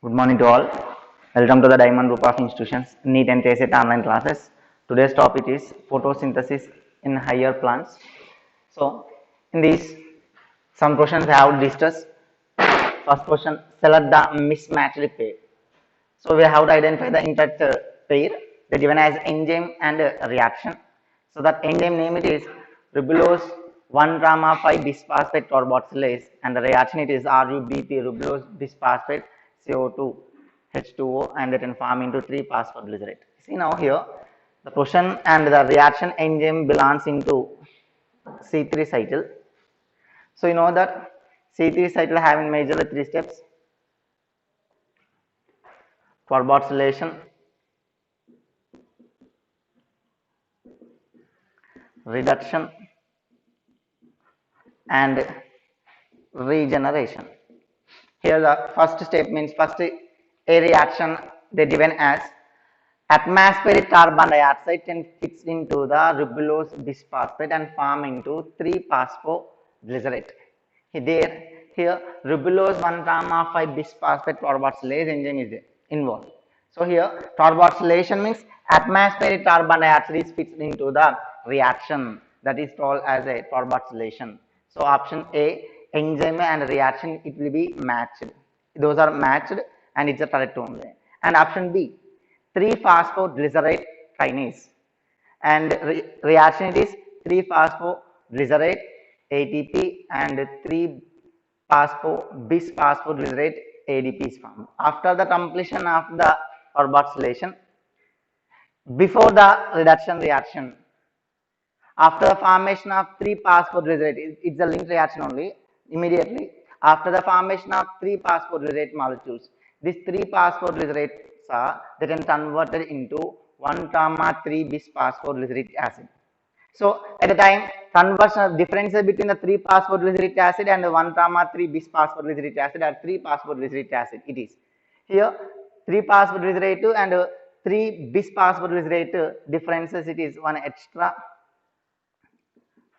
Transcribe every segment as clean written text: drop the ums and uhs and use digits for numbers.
Good morning to all. Welcome to the Diamond Group of Institutions NEET and TSET online classes. Today's topic is photosynthesis in higher plants. So, in this, some questions I have discussed. First question: select the mismatched pair. So, we have to identify the intact pair. They given as enzyme and reaction. So, that enzyme name it is ribulose 1-5 bisphosphate carboxylase, and the reaction it is RUBP, ribulose bisphosphate CO2 H2O, and they can form into 3-phosphoglycerate. See now here the question and the reaction enzyme belongs into C3 cycle. So you know that C3 cycle having majorly three steps: carboxylation, reduction, and regeneration. Here the first step means first a reaction they given as atmospheric carbon dioxide can fix into the ribulose bisphosphate and form into 3-phosphoglycerate. Here ribulose 1-5 bisphosphate carboxylase enzyme is involved. So here carboxylation means atmospheric carbon dioxide is fixed into the reaction, that is called as a carboxylation. So option A, enzyme and reaction, it will be matched. Those are matched and it's a correct only. And option B, 3-phosphoglycerate kinase, and reaction it is 3-phosphoglycerate ATP and 3-bisphosphoglycerate ADP is formed. After the completion of the carboxylation, before the reduction reaction, after the formation of 3-phosphoglycerate, it's a linked reaction only. Immediately after the formation of 3-phosphoglycerate molecules, these 3-phosphoglycerates are then converted into 1-3-bisphosphoglyceric acid. So at the time conversion difference between the 3-phosphoglyceric acid and the 1-3-bisphosphoglyceric acid or 3-phosphoglyceric acid it is. Here 3-phosphoglycerate and 3-bisphosphoglycerate differences, it is one extra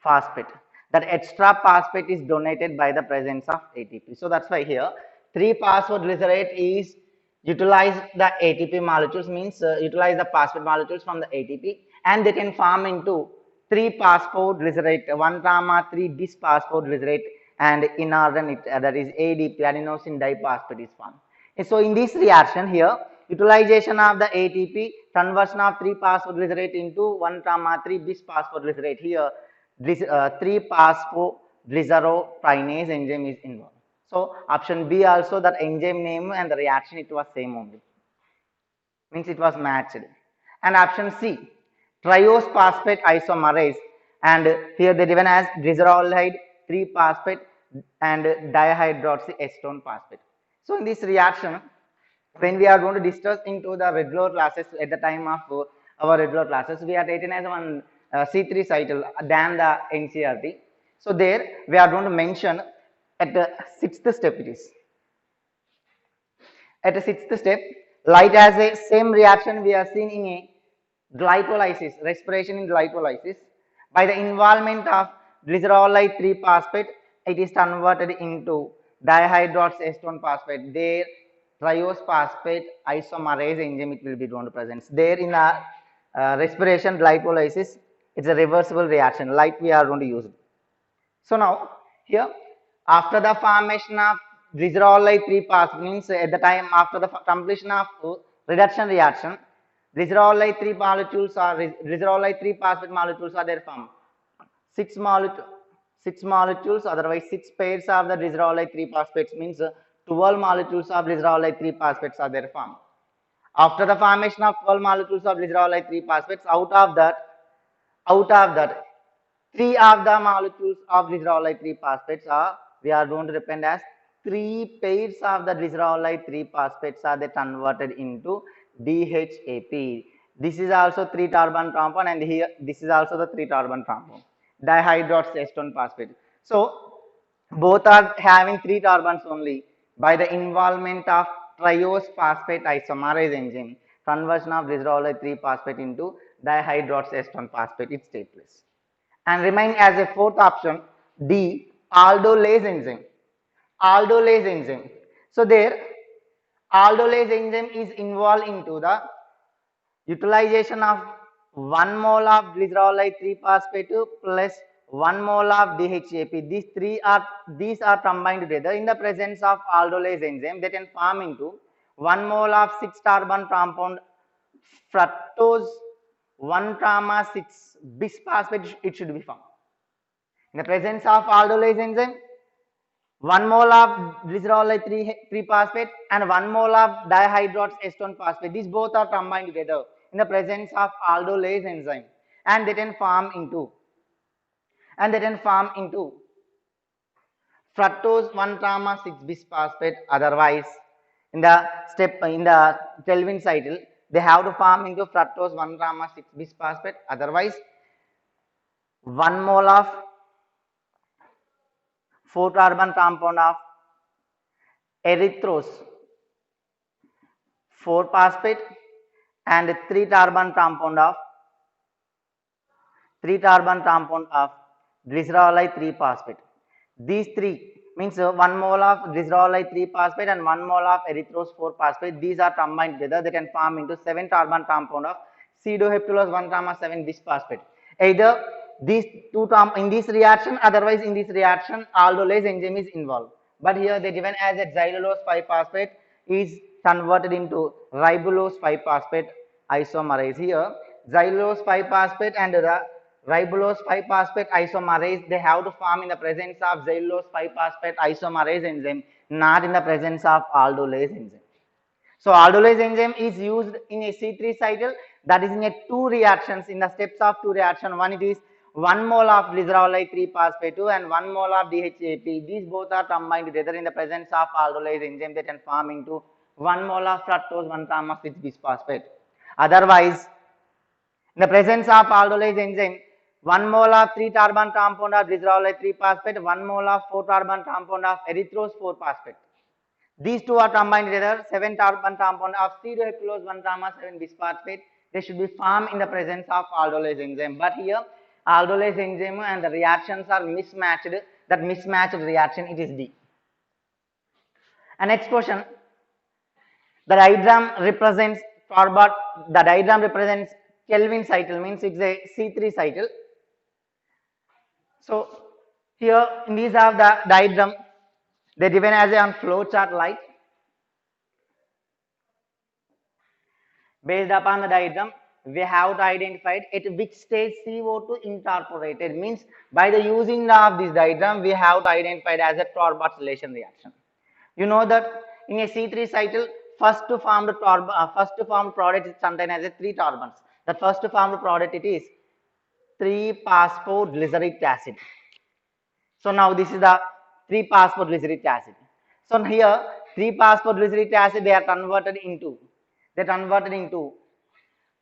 phosphate. That extra phosphate is donated by the presence of ATP. So that's why here 3-phosphoglycerate is utilize the ATP molecules, means utilize the phosphate molecules from the ATP, and they can form into 3-phosphoglycerate, 1-3-bisphosphoglycerate, and inorganic that is ADP, adenosine diphosphate is formed. So in this reaction here, utilization of the ATP, conversion of 3-phosphoglycerate into 1-3-bisphosphoglycerate, here this 3-phosphoglycerokinase enzyme is involved. So option B also, that enzyme name and the reaction it was same only, means it was matched. And option C, triose phosphate isomerase, and here they given as glycerolide 3-phosphate and dihydroxyacetone phosphate. So in this reaction, when we are going to discuss into the regular classes, at the time of our regular classes, we are taken as one C3 cycle than the NCERT. So there we are going to mention at the sixth step it is. At the sixth step, like as a same reaction we are seeing in a glycolysis, respiration in glycolysis. By the involvement of glycerolide 3-phosphate, it is converted into dihydroxyacetone phosphate. There, triose phosphate isomerase enzyme it will be going to present. There in the respiration glycolysis, it's a reversible reaction like we are going to use it. So now here after the formation of glycerolide 3-phosphate, means at the time after the completion of reduction reaction, glycerolide 3 molecules or glycerolide 3-phosphate molecules are there formed. 6 molecules, otherwise 6 pairs of the glycerolide 3-phosphates, means 12 molecules of glycerolide 3-phosphates are there formed. After the formation of 12 molecules of glycerolide 3-phosphates, out of that 3 of the molecules of glycerolide 3-phosphates are, we are going to represent as 3 pairs of the glycerolide 3-phosphates are they converted into DHAP. This is also 3-carbon compound, and here this is also the 3-carbon compound, dihydroxyacetone phosphate. So both are having 3 carbons only. By the involvement of triose phosphate isomerase enzyme, conversion of glycerolide 3-phosphate into dihydroxyacetone phosphate it takes place. And remain as a fourth option D, aldolase enzyme. Aldolase enzyme. So there aldolase enzyme is involved into the utilization of 1 mole of glycerolide 3-phosphate plus 1 mole of DHAP. These are combined together in the presence of aldolase enzyme. They can form into 1 mole of 6-carbon compound fructose 1,6 bisphosphate. It should be formed in the presence of aldolase enzyme. 1 mole of glycerolide 3-phosphate and 1 mole of dihydrox acetone phosphate. These both are combined together in the presence of aldolase enzyme, and they can form into fructose 1,6 bisphosphate. Otherwise, in the Kelvin cycle, they have to form into fructose 1,6 bisphosphate. Otherwise, 1 mole of 4-carbon compound of erythrose 4-phosphate and 3-carbon compound of glycerolide 3-phosphate. These three means 1 mole of glycerolide 3-phosphate and 1 mole of erythrose 4-phosphate. These are combined together. They can form into 7-carbon compound of pseudoheptulose 1,7 bisphosphate. Either these two in this reaction, otherwise in this reaction aldolase enzyme is involved. But here they given as a xylulose 5-phosphate is converted into ribulose 5-phosphate isomerase. Here xylulose 5-phosphate and the ribulose 5-phosphate isomerase, they have to form in the presence of xylulose 5-phosphate isomerase enzyme, not in the presence of aldolase enzyme. So aldolase enzyme is used in a C3 cycle, that is in a 2 reactions, in the steps of 2 reaction. One, it is 1 mole of glycerolide 3-phosphate 2 and 1 mole of DHAP. These both are combined together in the presence of aldolase enzyme. They can form into 1 mole of fructose 1,6 bisphosphate. Otherwise, in the presence of aldolase enzyme, 1 mole of 3-carbon compound of glycerolide 3-phosphate, 1 mole of 4-carbon compound of erythrose 4-phosphate. These two are combined together, 7-carbon compound of pseudoheptulose 1,7 bisphosphate. They should be formed in the presence of aldolase enzyme. But here, aldolase enzyme and the reactions are mismatched. That mismatched reaction, it is D. And next question, the diagram represents Kelvin cycle, means it's a C3 cycle. So here in these are the diagram, they are given as on flow chart like. Based upon the diagram, we have to identify at which stage CO2 incorporated, means by the using of this diagram we have to identify it as a carboxylation reaction. You know that in a C3 cycle, first formed product is contained as a 3 carbons. The first formed product it is 3-phosphoglyceric acid. So now this is the 3-phosphoglyceric acid. So here 3-phosphoglyceric acid they are converted into 1,3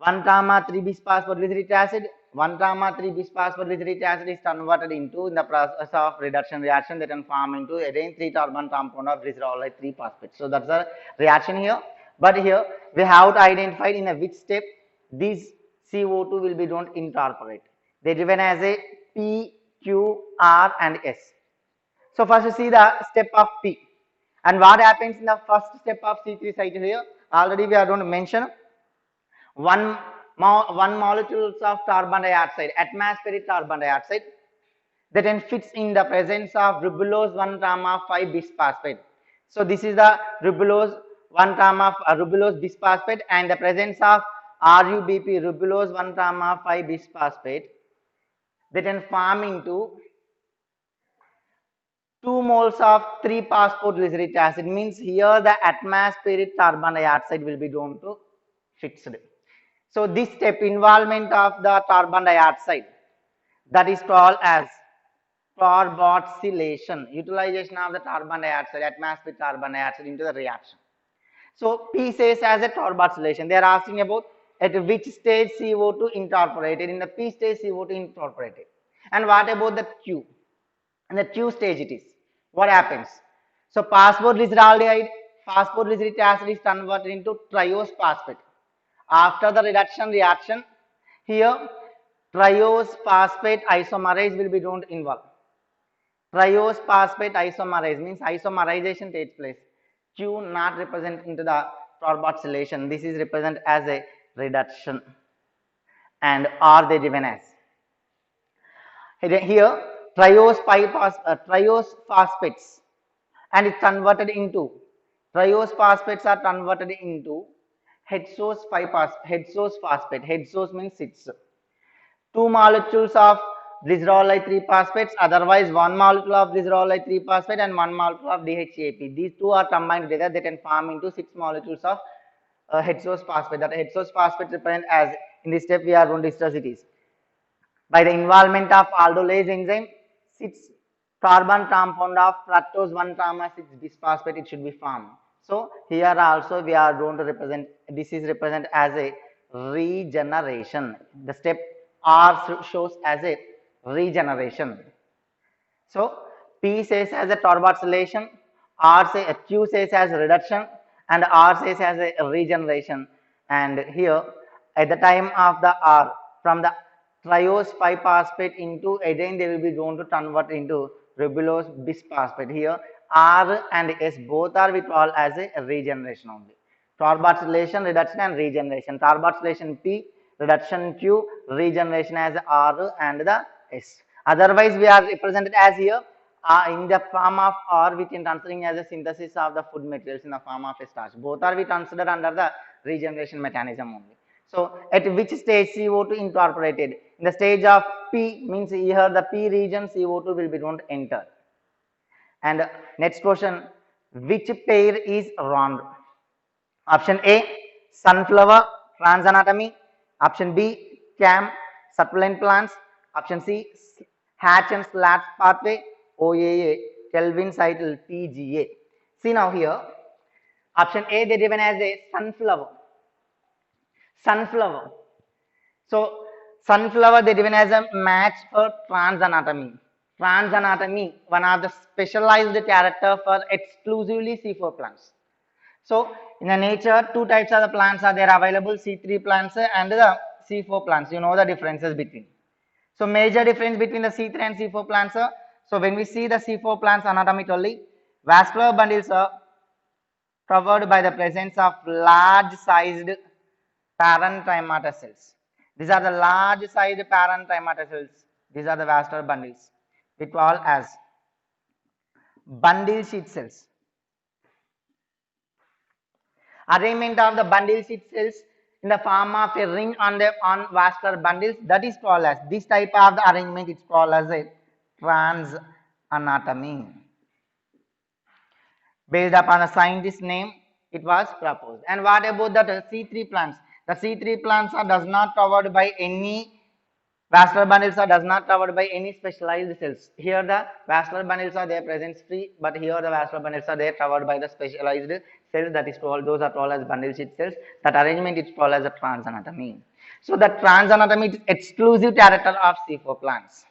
bisphosphoglyceric acid. 1,3 bisphosphoglyceric acid is converted into, in the process of reduction reaction, they can form into again 3-carbon compound of glycerolide 3-phosphate. So that's the reaction here. But here we have to identify in a which step this CO2 will be don't incorporate. They given as a P, Q, R and S. So first you see the step of P. And what happens in the first step of C3 cycle here? Already we are going to mention one molecules of carbon dioxide, atmospheric carbon dioxide, that then fits in the presence of ribulose 1,5 bisphosphate. So this is the ribulose ribulose bisphosphate, and the presence of RUBP, ribulose 1,5 bisphosphate, that then form into 2 moles of 3-phosphoglyceric acid, means here the atmospheric carbon dioxide will be going to fixed. So this step, involvement of the carbon dioxide, that is called as carboxylation, utilization of the carbon dioxide, atmospheric carbon dioxide into the reaction. So P says as a carboxylation. They are asking about at which stage CO2 incorporated. In the P stage CO2 incorporated. And what about the Q? In the Q stage it is. What happens? So phosphoglyceraldehyde, phosphoglyceric acid is converted into triose phosphate. After the reduction reaction, here triose phosphate isomerase will be don't involve. Triose phosphate isomerase means isomerization takes place. Q not represent into the carboxylation. This is represent as a reduction, and R they given as. Here triose phosphates, and it's converted into triose phosphates are converted into hexose phosphate. Hexose means 6. Two molecules of glycerol 3 phosphates, otherwise one molecule of glycerol 3 phosphate and one molecule of DHAP. These two are combined together, they can form into 6 molecules of hexose phosphate. That hexose phosphate represent as, in this step we are going to discuss it is. By the involvement of aldolase enzyme, 6 carbon compound of fructose 1 comma 6 bisphosphate it should be formed. So here also we are going to represent, this is represent as a regeneration. The step R shows as a regeneration. So P says as a carboxylation, Q says as reduction, and R says as a regeneration. And here at the time of the R, from the triose 5 phosphate into, again they will be going to convert into ribulose bisphosphate. Here R and S both are we call as a regeneration only. Carboxylation, reduction and regeneration. Carboxylation P, reduction Q, regeneration as R and the S. Otherwise we are represented as here in the form of R, we can considering as a synthesis of the food materials in the form of a starch. Both are we considered under the regeneration mechanism only. So at which stage CO2 incorporated? In the stage of P, means here the P region CO2 will be going to enter. And next question, which pair is wrong? Option A, sunflower trans anatomy. Option B, CAM, succulent plants. Option C, hatch and slat pathway. OAA, Kelvin cycle, PGA. See now here, option A they given as a sunflower. Sunflower. So sunflower they given as a match for trans anatomy. Trans anatomy, one of the specialized character for exclusively C4 plants. So in the nature, two types of the plants are there available, C3 plants and the C4 plants. You know the differences between. So major difference between the C3 and C4 plants are, so when we see the C4 plants anatomically, vascular bundles are covered by the presence of large sized parenchyma cells. These are the large sized parenchyma cells. These are the vascular bundles. We call as bundle sheath cells. Arrangement of the bundle sheath cells in the form of a ring on vascular bundles, that is called as, this type of the arrangement is called as a trans anatomy. Based upon a scientist name, it was proposed. And what about the C3 plants? The C3 plants are does not covered by any vascular bundles are does not covered by any specialized cells. Here the vascular bundles are there present free, but here the vascular bundles are there covered by the specialized cells, that is called, those are called as bundle sheath cells. That arrangement is called as a trans anatomy. So the trans anatomy is exclusive character of C4 plants.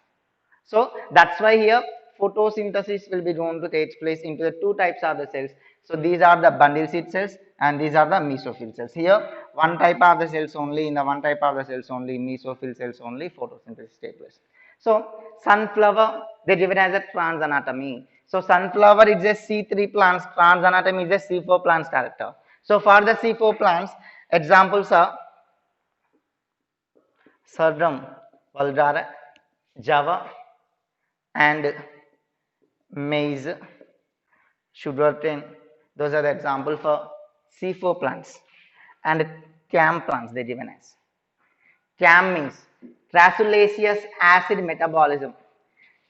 So that's why here photosynthesis will be going to take place into the two types of the cells. So these are the bundle sheath cells and these are the mesophyll cells. Here one type of the cells only, in the one type of the cells only, mesophyll cells only, photosynthesis takes place. So sunflower they given as a trans anatomy. So sunflower is a C3 plants, trans anatomy is a C4 plants character. So for the C4 plants, examples are sorghum vulgare, java, and maize, sugarcane. Those are the example for C4 plants. And CAM plants they given as. CAM means crassulaceous acid metabolism.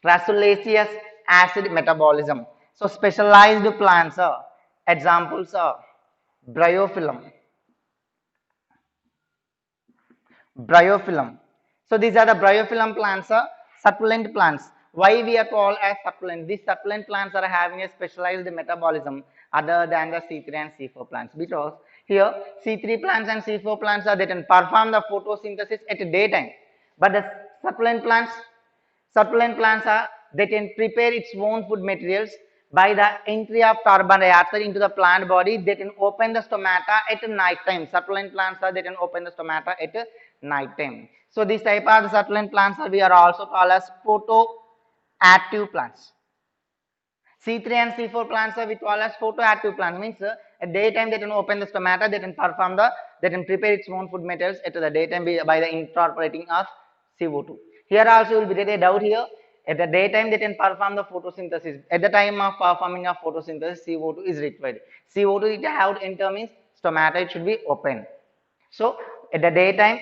Crassulaceous acid metabolism. So specialized plants are, examples are bryophyllum. Bryophyllum. So these are the bryophyllum plants are succulent plants. Why we are called as succulent? These succulent plants are having a specialized metabolism other than the C3 and C4 plants, because here C3 plants and C4 plants are they can perform the photosynthesis at daytime, but the succulent plants are they can prepare its own food materials by the entry of carbon dioxide into the plant body. They can open the stomata at night time. Succulent plants are they can open the stomata at night time. So this type of the succulent plants are we are also called as photoactive plants. C3 and C4 plants are we call as photoactive plants, means at daytime they can open the stomata, they can they can prepare its own food materials at the daytime by the incorporating of CO2. Here also you will be get a doubt here. At the daytime they can perform the photosynthesis. At the time of performing of photosynthesis, CO2 is required. CO2 it have enter means stomata it should be open. So at the daytime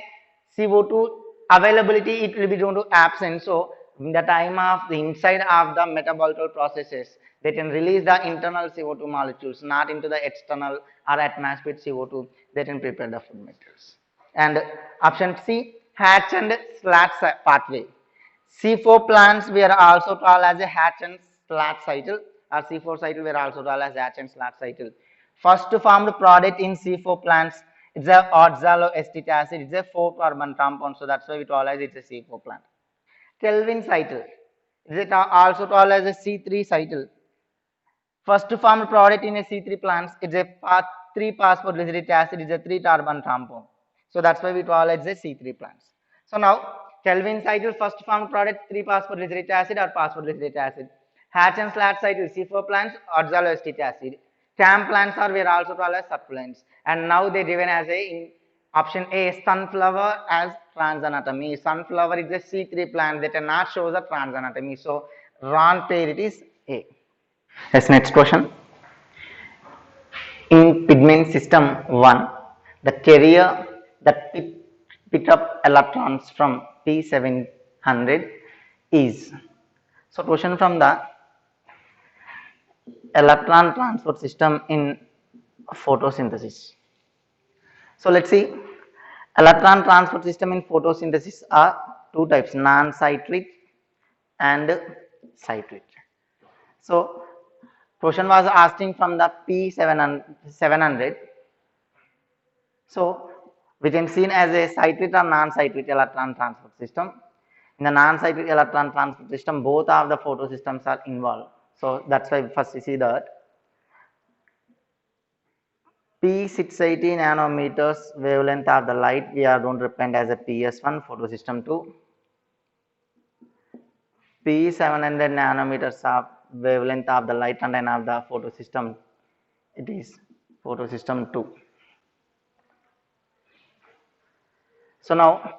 CO2 availability it will be going to absent. So in the time of the inside of the metabolical processes they can release the internal CO2 molecules not into the external or atmospheric CO2 they can prepare the food materials. And option C, hatch and slat pathway. C4 plants were also called as a hatch and slat cycle, or C4 cycle were also called as hatch and slat cycle. First formed product in C4 plants it's a oxaloacetic acid, it's a 4-carbon compound, so that's why we call as it's a C4 plant. Kelvin cycle, is it also called as a C3 cycle? First formed product in a C3 plants, it's a 3-phosphoglyceric acid, it's a 3-carbon compound. So that's why we call it as a C3 plants. So now Kelvin cycle first formed product 3-phosphoglyceric acid or phosphoglyceric acid. Hatch and slat cycle C4 plants oxaloacetic acid. CAM plants are were also called as succulents, and now they given as a in option A sunflower as trans anatomy. Sunflower is a C3 plant that are not shows the trans anatomy. So wrong pair it is A. Yes, next question. In pigment system 1, the carrier that pick up electrons from P700 is. So question from the electron transport system in photosynthesis. So let's see, electron transport system in photosynthesis are two types, non-cyclic and cyclic. So question was asking from the P700. So we can see as a cyclic or non-cyclic electron transport system. In the non-cyclic electron transport system, both of the photosystems are involved. So that's why first you see that P680 nanometers wavelength of the light we are going to represent as a PS1 photosystem 2. P700 nanometers of wavelength of the light content of the photosystem, it is photosystem 2. So now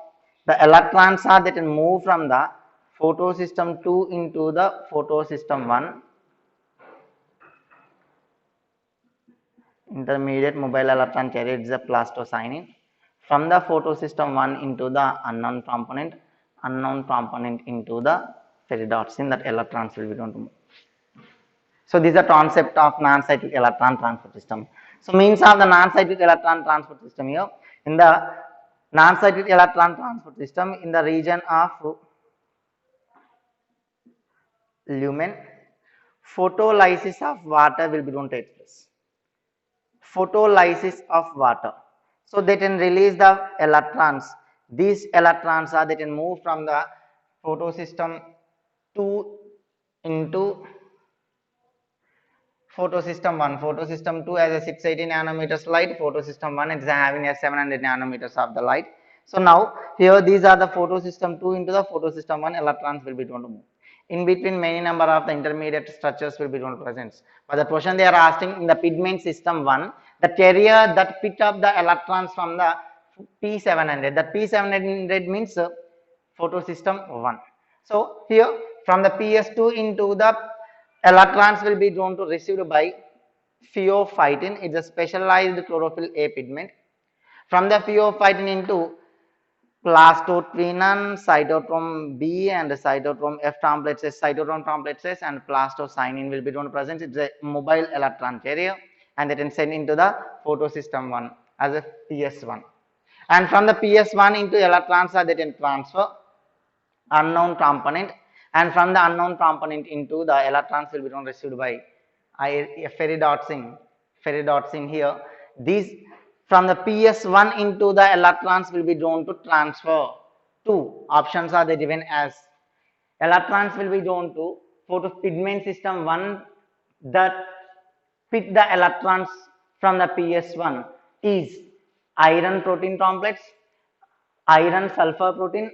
the electrons are that can move from the photosystem 2 into the photosystem 1. Intermediate mobile electron carrier is a plastocyanin. From the photosystem 1 into the unknown component into the ferridoxin, that electrons will be going to move. So this is the concept of non-cyclic electron transport system. So means of the non-cyclic electron transport system here, in the non-cyclic electron transport system in the region of lumen, photolysis of water will be going to take place. Photolysis of water. So they can release the electrons. These electrons are they can move from the photosystem 2 into photosystem 1. Photosystem 2 has a 680 nanometers light. Photosystem 1 is having a 700 nanometers of the light. So now here these are the photosystem 2 into the photosystem 1 electrons will be going to move. In between many number of the intermediate structures will be going to present. But the question they are asking in the pigment system 1, the carrier that pick up the electrons from the P700. That P700 means photosystem 1. So here from the PS2 into the electrons will be going to received by pheophytin. It's a specialized chlorophyll A pigment. From the pheophytin into plastocrenon, cytochrome B and cytochrome F complexes, cytochrome complexes and plastocyanin will be going to present. It's a mobile electron carrier and they can send into the photosystem 1 as a PS1. And from the PS1 into electrons they can transfer unknown component, and from the unknown component into the electrons will be received by ferridoxin here. These from the PS1 into the electrons will be drawn to transfer. Two options are they given as electrons will be drawn to photopigment system 1 that pick the electrons from the PS1 is iron protein complex, iron sulfur protein,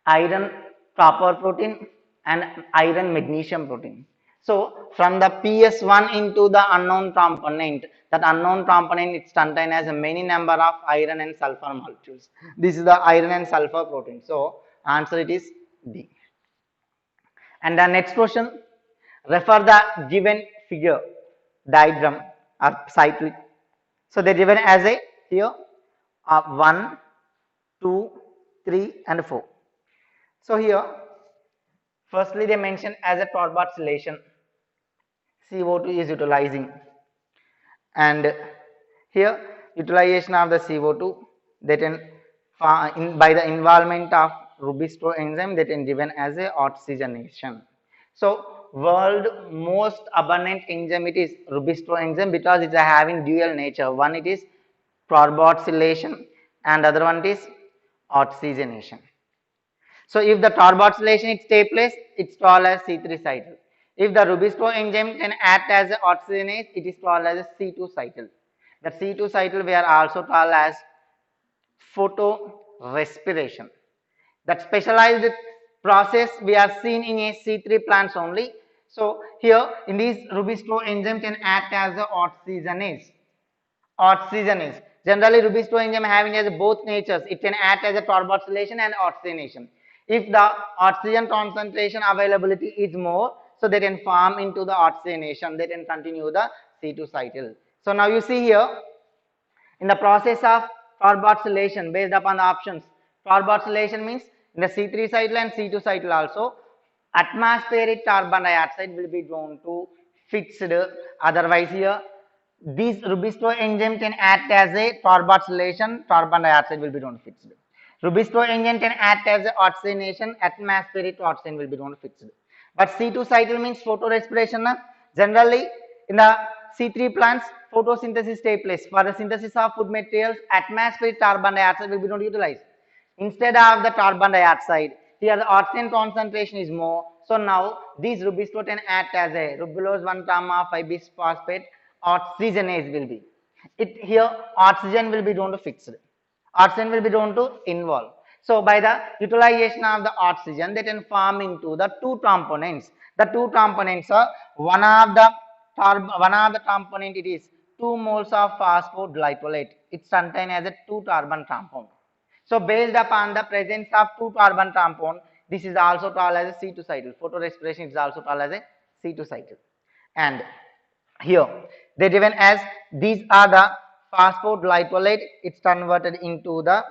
iron copper protein and iron magnesium protein. So from the PS1 into the unknown component, that unknown component it contains as a many number of iron and sulfur molecules. This is the iron and sulfur protein. So answer it is D. And the next question, refer the given figure diagram or cyclic. So they're given as a here 1, 2, 3 and 4. So here firstly they mention as a carbonylation CO2 is utilizing, and here utilization of the CO2 that by the involvement of Rubistro enzyme that is given as a oxygenation. So world most abundant enzyme it is Rubistro enzyme because it is having dual nature. One it is carboxylation and other one is oxygenation. So if the carbonylation it takes place, it's called as C3 cycle. If the Rubistro enzyme can act as an oxygenase, it is called as a C2 cycle. The C2 cycle we are also called as photorespiration. That specialized process we are seen in a C3 plants only. So here in this Rubistro enzyme can act as an oxygenase. Oxygenase. Generally, Rubistro enzyme having as both natures. It can act as a carbonylation and oxygenation. If the oxygen concentration availability is more, so they can form into the oxygenation. They can continue the C2 cycle. So now you see here, in the process of carboxylation based upon the options, carboxylation means in the C3 cycle and C2 cycle also, atmospheric carbon dioxide will be drawn to fixed. Otherwise here this Rubistro enzyme can act as a carbonylation, carbon dioxide will be drawn fixed. Rubistro enzyme can act as a oxygenation, atmospheric oxygen will be drawn fixed. But C2 cycle means photorespiration. Generally in the C3 plants photosynthesis take place. For the synthesis of food materials, atmospheric carbon dioxide will be not utilized. Instead of the carbon dioxide, here the oxygen concentration is more. So now these Rubistro can act as a rubulose 1,5 bisphosphate oxygenase will be. It here oxygen will be drawn to fixed. Oxygen will be drawn to involve. So by the utilization of the oxygen, they can form into the two components. The two components are one of the component it is 2 moles of phosphoglycolate. It's contained as a 2 carbon compound. So based upon the presence of 2 carbon compound, this is also called as a C2 cycle. Photorespiration is also called as a C2 cycle. And here they given as these are the phosphoglycolate, it's converted into the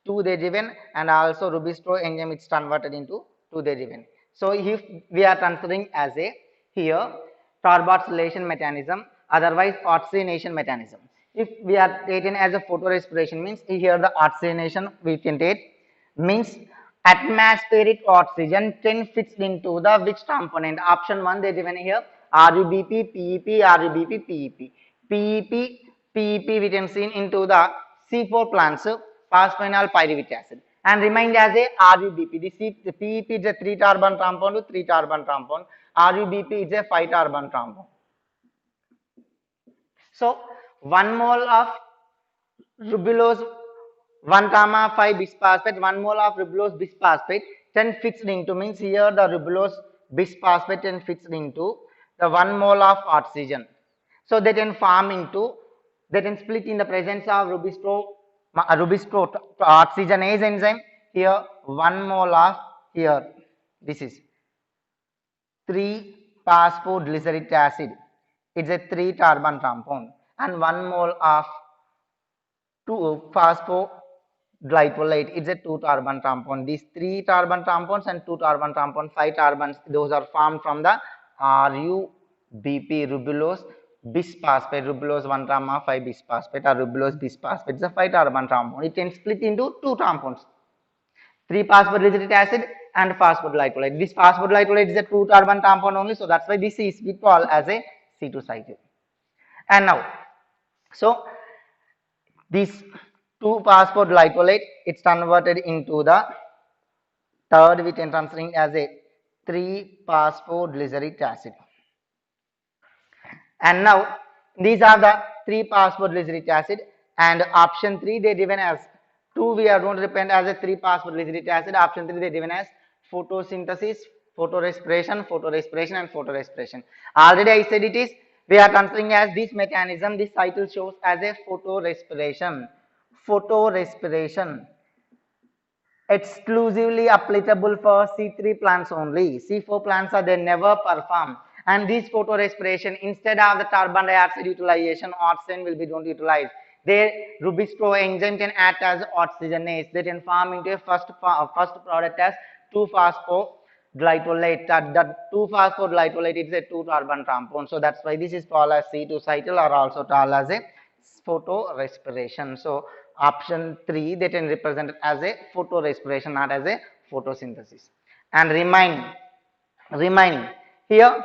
2 they given, and also Rubistro enzyme it's converted into 2 they given. So if we are considering as a here carboxylation mechanism, otherwise oxygenation mechanism. If we are taken as a photorespiration means here the oxygenation we can take means atmospheric oxygen can fits into the which component. Option 1 they given here RUBP, PEP, RUBP, PEP. PEP, PEP we can see into the C4 plants, phosphoenol pyruvic acid, and remained as a RUBP. The PEP is a 3 carbon compound to 3 carbon compound. RUBP is a 5 carbon compound. So 1 mole of rubulose 1,5 bisphosphate, 1 mole of rubulose bisphosphate then fixed into means here the rubulose bisphosphate then fixed into the 1 mole of oxygen. So they can form into, they can split in the presence of Rubistro oxygenase enzyme. Here 1 mole of here this is 3-phosphoglyceric acid. It's a 3 carbon compound, and 1 mole of 2-phosphoglycolate. It's a 2 carbon compound. These 3 carbon compounds and 2 carbon compounds, 5 carbons, those are formed from the RUBP, rubulose bisphosphate, rubulose 1,5 bisphosphate or rubulose bisphosphate. It's a 5 carbon compound. It can split into 2 compounds, 3-phosphoglyceric acid and phosphoglycolate. This phosphoglycolate is a 2 carbon compound only, so that's why this is we call as a C2 cycle. And now, so this 2-phosphoglycolate it's converted into the third we can considering as a 3-phosphoglyceric acid. And now these are the 3-phosphoglyceric acid, and option 3 they given as 2 we are going to depend as a 3-phosphoglyceric acid. Option 3 they given as photosynthesis Photorespiration, photorespiration, and photorespiration. Already I said it is, we are considering as this mechanism, this cycle shows as a photorespiration. Photorespiration. Exclusively applicable for C3 plants only. C4 plants are they never perform. And this photorespiration, instead of the carbon dioxide utilization, oxygen will be don't utilize. Their Rubistro enzyme can act as oxygenase. They can form into a first product as 2-phosphoglycolate. That 2-phosphoglycolate is a 2-carbon compound. So that's why this is called as C2 cycle, or also called as a photorespiration. So option 3 they can represent as a photorespiration, not as a photosynthesis. And remaining here,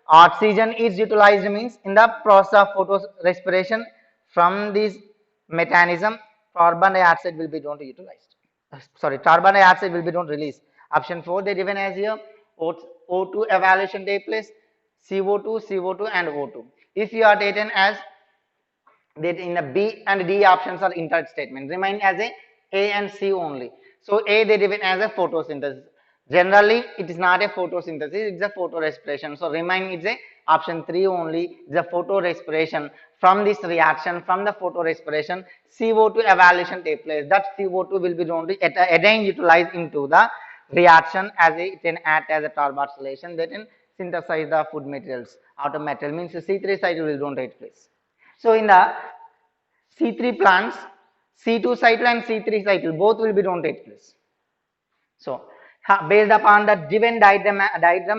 oxygen is utilized means in the process of photorespiration. From this mechanism, carbon dioxide will be don't utilized. Sorry, carbon dioxide will be don't release. Option 4 they given as here, O2 evaluation take place, CO2 and O2. If you are taken as that, in the B and D options are incorrect statement, remain as A and C only. So A they given as a photosynthesis. Generally it is not a photosynthesis, it's a photorespiration. So remain is a option 3 only, the photorespiration. From this reaction, from the photorespiration, CO2 evaluation take place. That CO2 will be only again utilized into the reaction as it can act as a carboxylation that can synthesize the food materials. Out of metal means C3 cycle will don't take place. So in the C3 plants, C2 cycle and C3 cycle both will be don't take place. So based upon the given diagram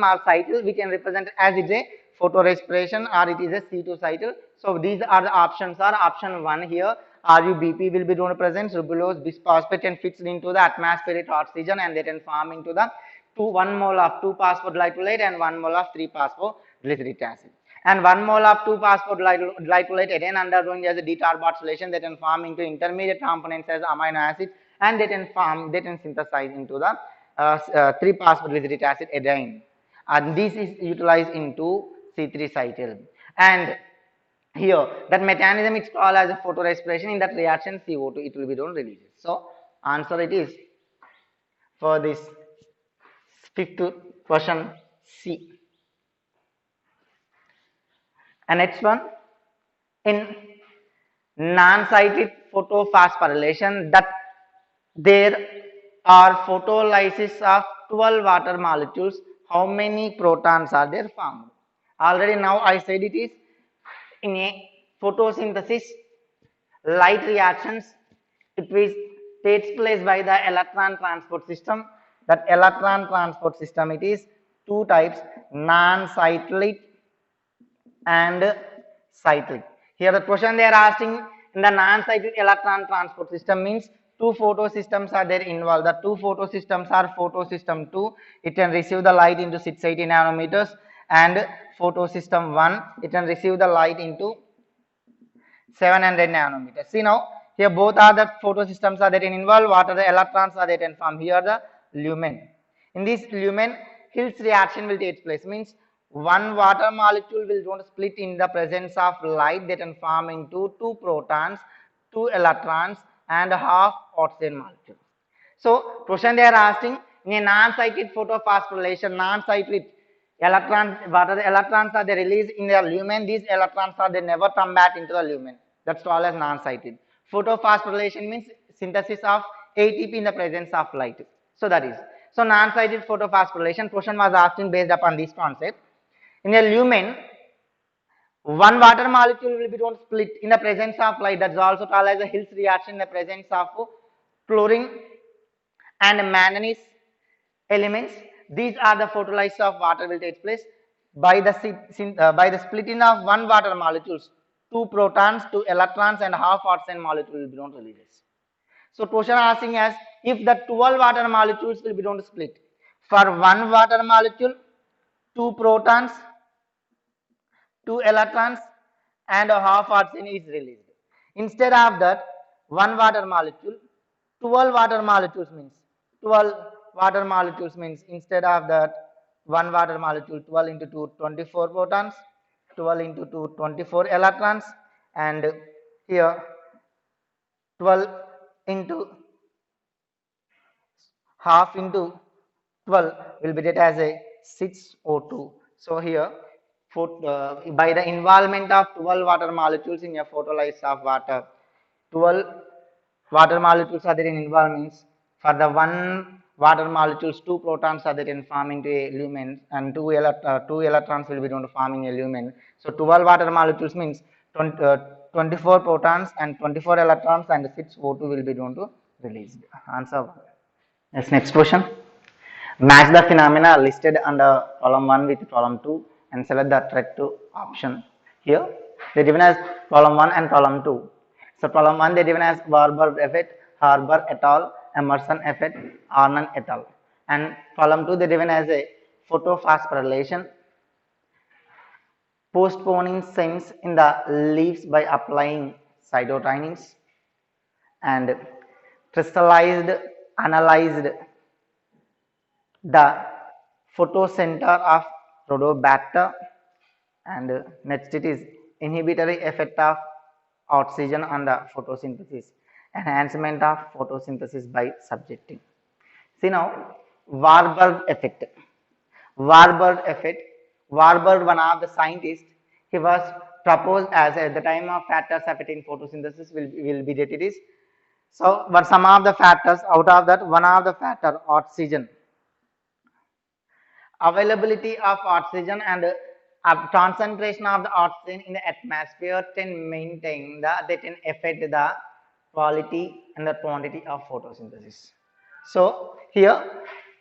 or cycle, we can represent as it is a photorespiration or it is a C2 cycle. So these are the options. Are option 1 here, RuBP will be don't present, ribulose bisphosphate can fix into the atmospheric oxygen and they can form into the 1 mole of 2-phosphoglycolate and 1 mole of 3-phosphoglyceric acid. And 1 mole of 2-phosphoglycolate again undergoing as a decarboxylation, they can form into intermediate components as amino acid, and they can synthesize into the 3-phosphoglyceric acid again. And this is utilized into C3 cycle. And here that mechanism is called as a photorespiration. In that reaction CO2 it will be don't releases. So answer it is for this fifth question C. And next one, in non-cyclic photophosphorylation, that there are photolysis of 12 water molecules, how many protons are there formed? Already now I said it is in a photosynthesis, light reactions, it is takes place by the electron transport system. That electron transport system, it is two types, non-cyclic and cyclic. Here the question they are asking, in the non-cyclic electron transport system means two photosystems are there involved. The two photosystems are photosystem 2, it can receive the light into 680 nanometers, and photosystem 1, it can receive the light into 700 nanometers. See now, here both are the photosystems are there involved. What are the electrons are there can form? Here the lumen. In this lumen, Hill's reaction will take place. Means one water molecule will don't split in the presence of light. They can form into 2 protons, 2 electrons, and half oxygen molecule. So question they are asking, in a non-cyclic photophosphorylation, non-cyclic electrons, what are the electrons are they released in the lumen? These electrons are they never come back into the lumen. That's called as non-cyclic. Photophosphorylation means synthesis of ATP in the presence of light. So that is. So non-cyclic photophosphorylation, question was asking based upon this concept. In a lumen, one water molecule will be don't split in the presence of light. That's also called as a Hill's reaction in the presence of chlorine and manganese elements. These are the photolysis of water will take place by the splitting of one water molecules, 2 protons, 2 electrons, and half oxygen molecule will be don't releases. So question asking as if the 12 water molecules will be don't split. For one water molecule, 2 protons, 2 electrons, and a half oxygen is released. Instead of that, one water molecule, 12 water molecules means 12 water molecules means instead of that one water molecule, 12 into 2, 24 protons, 12 into 2, 24 electrons, and here 12 into half into 12 will be that as a 6O2. So here, by the involvement of 12 water molecules in a photolysis of water, 12 water molecules are there in involvements. For the one water molecules, two protons are there in forming a lumen, and two electrons will be going to forming a lumen. So 12 water molecules means 24 protons and 24 electrons, and 6 O2 will be going to released. Answer. Yes, next question. Match the phenomena listed under column 1 with column 2 and select the correct option. Here, they given as column 1 and column 2. So, column 1 they given as Warburg effect, Harbour et al., Emerson effect, Arnon et al. And column 2 they given as a photophosphorylation, postponing sense in the leaves by applying cytokinins, and crystallized, analyzed the photocenter of Rhodobacter, and next it is inhibitory effect of oxygen on the photosynthesis, enhancement of photosynthesis by subjecting. See now, Warburg effect. Warburg effect. Warburg, one of the scientists, he was proposed as at the time of factors affecting photosynthesis will be that it is. So, but some of the factors out of that, one of the factor oxygen. Availability of oxygen and concentration of the oxygen in the atmosphere can maintain they can affect the quality and the quantity of photosynthesis. So here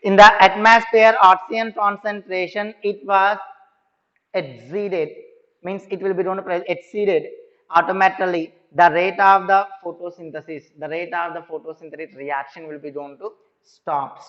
in the atmosphere oxygen concentration it was exceeded, means it will be done exceeded automatically the rate of the photosynthesis, the rate of the photosynthetic reaction will be done to stops,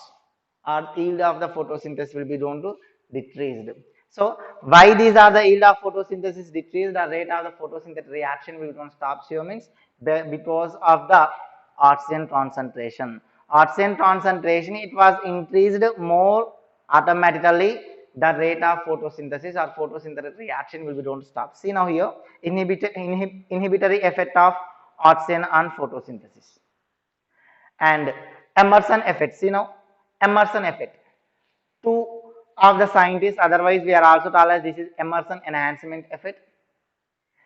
or yield of the photosynthesis will be done to decreased. So why these are the yield of photosynthesis decreased, the rate of the photosynthetic reaction will be done stops here means because of the oxygen concentration. Oxygen concentration it was increased more automatically the rate of photosynthesis or photosynthetic reaction will be don't stop. See now here inhibitory effect of oxygen on photosynthesis and Emerson effect. See now Emerson effect. Two of the scientists, otherwise we are also told as this is Emerson enhancement effect.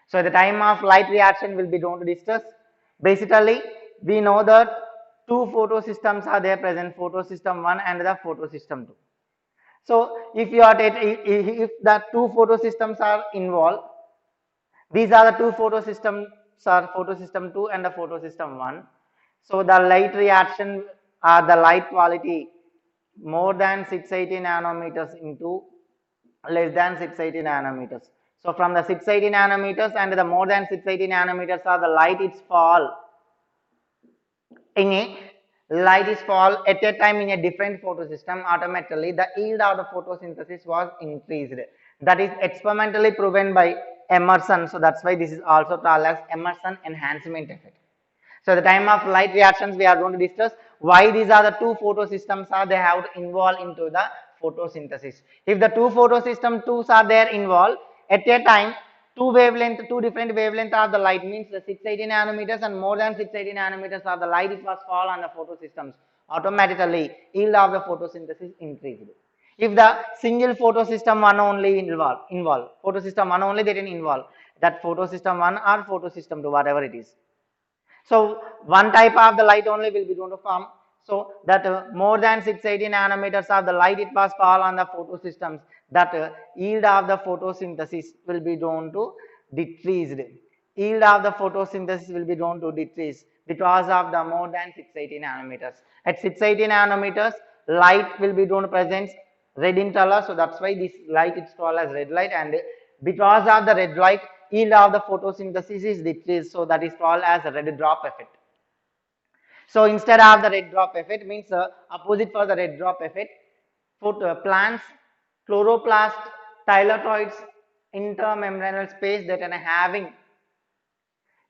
So at the time of light reaction will be going to discuss. Basically, we know that two photosystems are there present, photosystem 1 and the photosystem 2. So if you are if the two photosystems are involved, these are the two photosystems are photosystem 2 and the photosystem 1. So the light reaction or the light quality more than 680 nanometers into less than 680 nanometers. So from the 680 nanometers and the more than 680 nanometers are the light is fall in a light is fall at a time in a different photosystem, automatically the yield of the photosynthesis was increased. That is experimentally proven by Emerson. So that's why this is also called as Emerson enhancement effect. So at the time of light reactions we are going to discuss why these are the two photosystems are they have to involve into the photosynthesis. If the two photosystem twos are there involved at a time, two different wavelength of the light means the 680 nanometers and more than 680 nanometers of the light it was fall on the photosystems, automatically yield of the photosynthesis increased. If the single photosystem one only involve photosystem one only they can involve that photosystem one or photosystem two whatever it is. So one type of the light only will be going to form. So that more than 680 nanometers of the light it was fall on the photosystems, that yield of the photosynthesis will be going to decreased. Yield of the photosynthesis will be going to decrease because of the more than 680 nanometers. At 680 nanometers, light will be going to present red in color. So that's why this light is called as red light, and because of the red light, yield of the photosynthesis is decreased. So that is called as a red drop effect. So instead of the red drop effect means opposite for the red drop effect, plants, chloroplast, tylotoids, intermembranous space that are having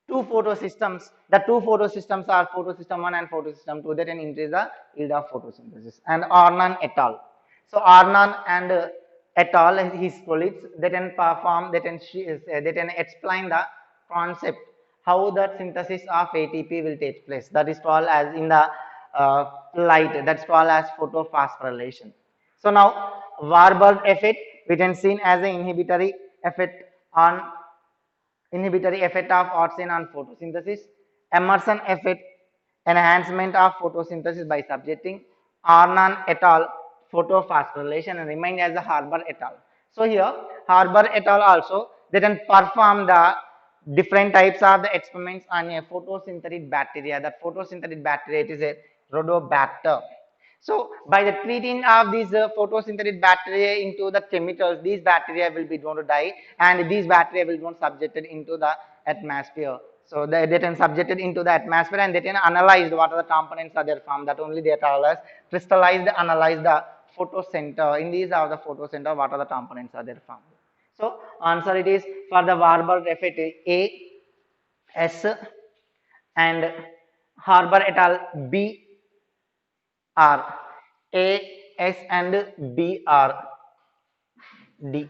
two photosystems. The two photosystems are photosystem 1 and photosystem 2 that can increase the yield of photosynthesis. And Arnon et al. So Arnon and et al. His colleagues they can perform, they can explain the concept how the synthesis of ATP will take place. That is called as in the light. That's called as photophosphorylation. So now Warburg effect we can see as an inhibitory effect of oxygen on photosynthesis, Emerson effect, enhancement of photosynthesis by subjecting Arnon et al. Photophosphorylation and remain as the Harbour et al. So here Harbour et al. Also they can perform the different types of the experiments on a photosynthetic bacteria. That photosynthetic bacteria it is a Rhodobacter. So by the treating of these photosynthetic bacteria into the chemicals, these bacteria will be going to die, and these bacteria will be subjected into the atmosphere. So they can subjected into the atmosphere and they can analyze what are the components are there from that only they tell us crystallized analyze the photocenter. In these are the photocenter what are the components are there from. So answer it is for the Warburg effect A, S and Harbour et al. B R. A, S and B are D.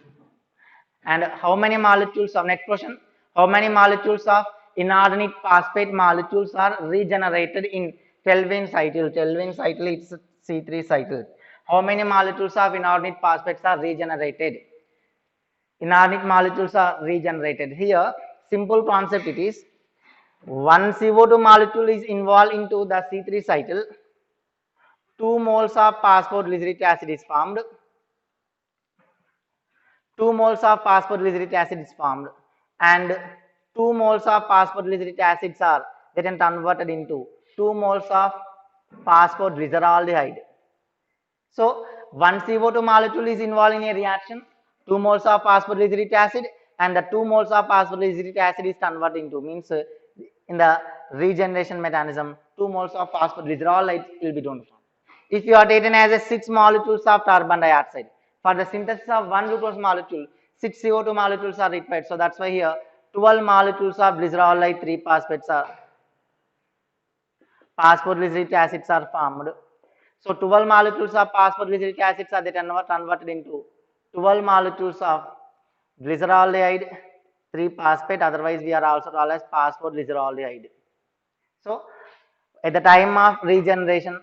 And how many molecules of next question? How many molecules of inorganic phosphate molecules are regenerated in 12-ene cycle? 12-ene cycle it's C3 cycle. How many molecules of inorganic phosphates are regenerated? Inorganic molecules are regenerated. Here, simple concept it is one CO2 molecule is involved into the C3 cycle. 2 moles of phosphoglyceric acid is formed. 2 moles of phosphoglyceric acid is formed and 2 moles of phosphoglyceric acids are then converted into 2 moles of phosphoglyceraldehyde. So, one CO2 molecule is involved in a reaction, 2 moles of phosphoglyceric acid and the 2 moles of phosphoglyceric acid is converted into means in the regeneration mechanism 2 moles of phosphoglyceraldehyde will be done. If you are taken as a 6 molecules of carbon dioxide, for the synthesis of 1 glucose molecule, 6 CO2 molecules are required. So that's why here 12 molecules of glyceraldehyde 3 phosphates are phosphoglyceric acids are formed. So 12 molecules of phosphoglyceric acids are converted into 12 molecules of glyceraldehyde 3 phosphate. Otherwise, we are also called as phosphoglyceraldehyde. So at the time of regeneration,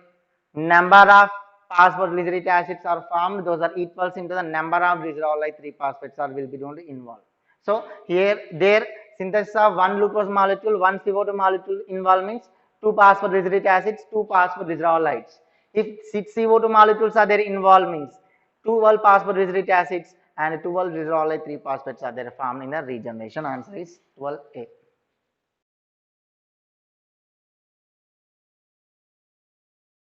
number of phosphoglyceric acids are formed. Those are equals into the number of glyceraldehyde 3 phosphates are will be going to involve. So here there synthesis of 1 glucose molecule, 1 CO2 molecule involved means 2 phosphoglyceric acids, 2 phosphoglyceraldehydes. If 6 CO2 molecules are there involved means 12 phosphoglyceric acids and 12 glyceraldehyde 3 phosphates are there formed in the regeneration. Answer is 12A.